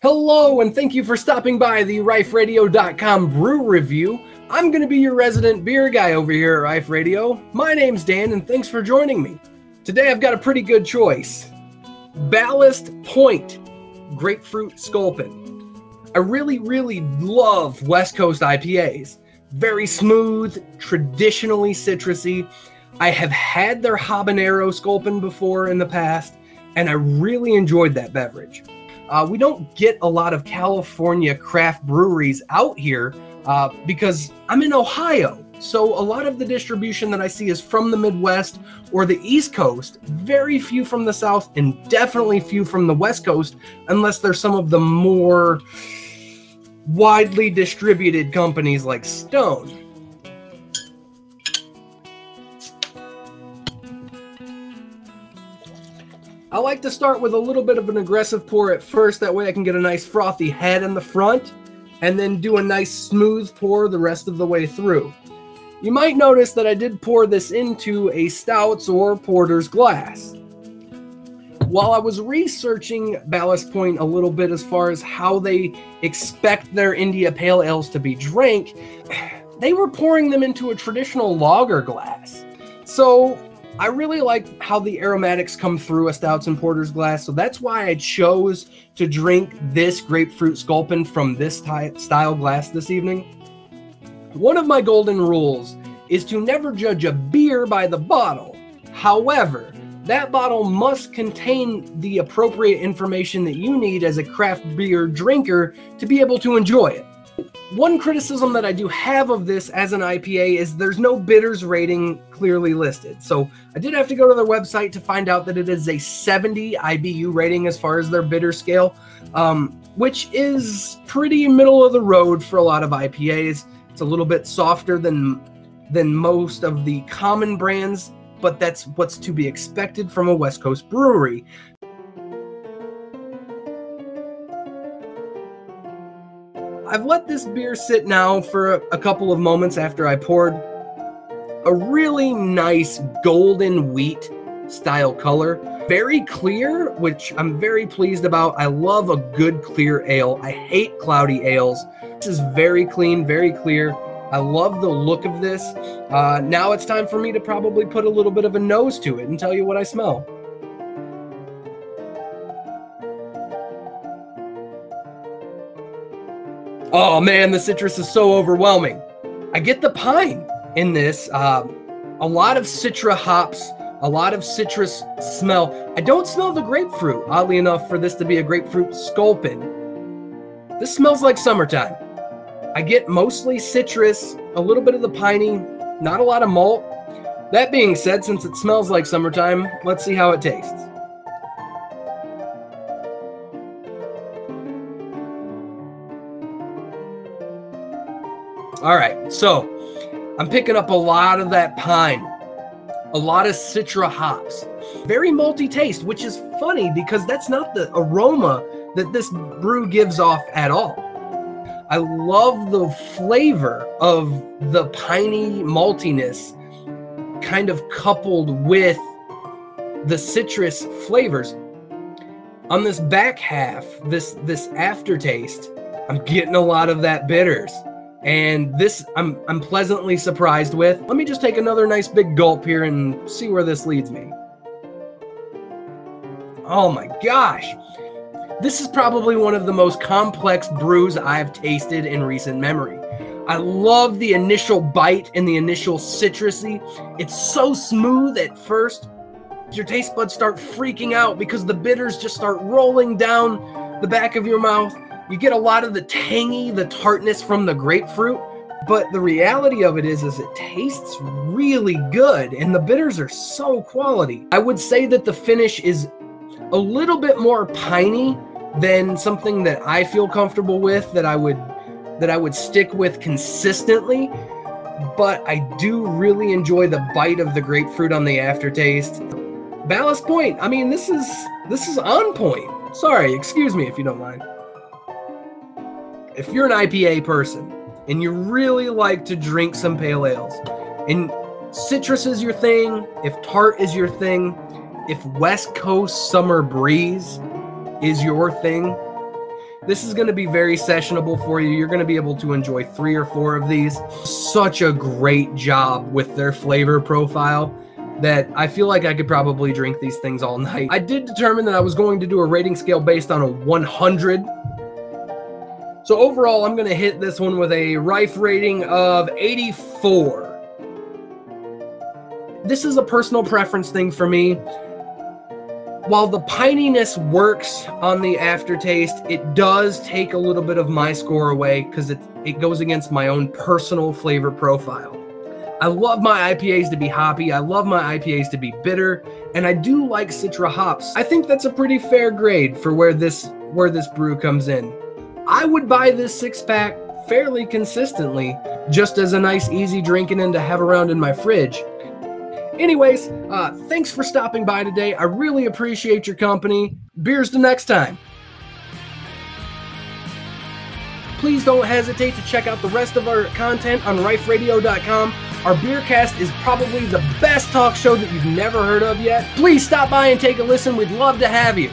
Hello, and thank you for stopping by the RifeRadio.com brew review. I'm going to be your resident beer guy over here at Rife Radio. My name's Dan, and thanks for joining me. Today I've got a pretty good choice. Ballast Point Grapefruit Sculpin. I really love West Coast IPAs. Very smooth, traditionally citrusy. I have had their habanero Sculpin before in the past, and I really enjoyed that beverage. We don't get a lot of California craft breweries out here because I'm in Ohio. So a lot of the distribution that I see is from the Midwest or the East Coast, very few from the South, and definitely few from the West Coast, unless they're some of the more widely distributed companies like Stone. I like to start with a little bit of an aggressive pour at first, that way I can get a nice frothy head in the front, and then do a nice smooth pour the rest of the way through. You might notice that I did pour this into a Stouts or Porter's glass. While I was researching Ballast Point a little bit as far as how they expect their India Pale Ales to be drank, they were pouring them into a traditional lager glass. So I really like how the aromatics come through a Stouts and Porter's glass, so that's why I chose to drink this Grapefruit Sculpin from this style glass this evening. One of my golden rules is to never judge a beer by the bottle. However, that bottle must contain the appropriate information that you need as a craft beer drinker to be able to enjoy it. One criticism that I do have of this as an IPA is there's no bitters rating clearly listed. So I did have to go to their website to find out that it is a 70 IBU rating as far as their bitter scale, which is pretty middle of the road for a lot of IPAs. It's a little bit softer than most of the common brands, but that's what's to be expected from a West Coast brewery. I've let this beer sit now for a couple of moments after I poured. A really nice golden wheat style color. Very clear, which I'm very pleased about. I love a good clear ale. I hate cloudy ales. This is very clean, very clear. I love the look of this. Now it's time for me to probably put a little bit of a nose to it and tell you what I smell. Oh man, the citrus is so overwhelming. I get the pine in this, a lot of citra hops, a lot of citrus smell. I don't smell the grapefruit, oddly enough, for this to be a Grapefruit Sculpin. This smells like summertime. I get mostly citrus, a little bit of the piney, not a lot of malt. That being said, since it smells like summertime, let's see how it tastes. All right, so I'm picking up a lot of that pine, a lot of citra hops, very malty taste, which is funny because that's not the aroma that this brew gives off at all. I love the flavor of the piney maltiness kind of coupled with the citrus flavors. On this back half, this aftertaste, I'm getting a lot of that bitters. And this I'm pleasantly surprised with. Let me just take another nice big gulp here and see where this leads me. Oh my gosh. This is probably one of the most complex brews I've tasted in recent memory. I love the initial bite and the initial citrusy. It's so smooth at first. Your taste buds start freaking out because the bitters just start rolling down the back of your mouth. You get a lot of the tangy, the tartness from the grapefruit, but the reality of it is it tastes really good, and the bitters are so quality. I would say that the finish is a little bit more piney than something that I feel comfortable with, that I would stick with consistently, but I do really enjoy the bite of the grapefruit on the aftertaste. Ballast Point, I mean, this is on point. Sorry, excuse me if you don't mind. If you're an IPA person and you really like to drink some pale ales, and citrus is your thing, if tart is your thing, if West Coast summer breeze is your thing, This is going to be very sessionable for you. You're going to be able to enjoy 3 or 4 of these. Such a great job with their flavor profile that I feel like I could probably drink these things all night. I did determine that I was going to do a rating scale based on a 100. So overall, I'm going to hit this one with a Rife rating of 84. This is a personal preference thing for me. While the pininess works on the aftertaste, it does take a little bit of my score away because it goes against my own personal flavor profile. I love my IPAs to be hoppy, I love my IPAs to be bitter, and I do like Citra hops. I think that's a pretty fair grade for where this brew comes in. I would buy this 6-pack fairly consistently, just as a nice easy drinking and to have around in my fridge. Anyways, thanks for stopping by today. I really appreciate your company. Beers to next time. Please don't hesitate to check out the rest of our content on riferadio.com. Our Beercast is probably the best talk show that you've never heard of yet. Please stop by and take a listen. We'd love to have you.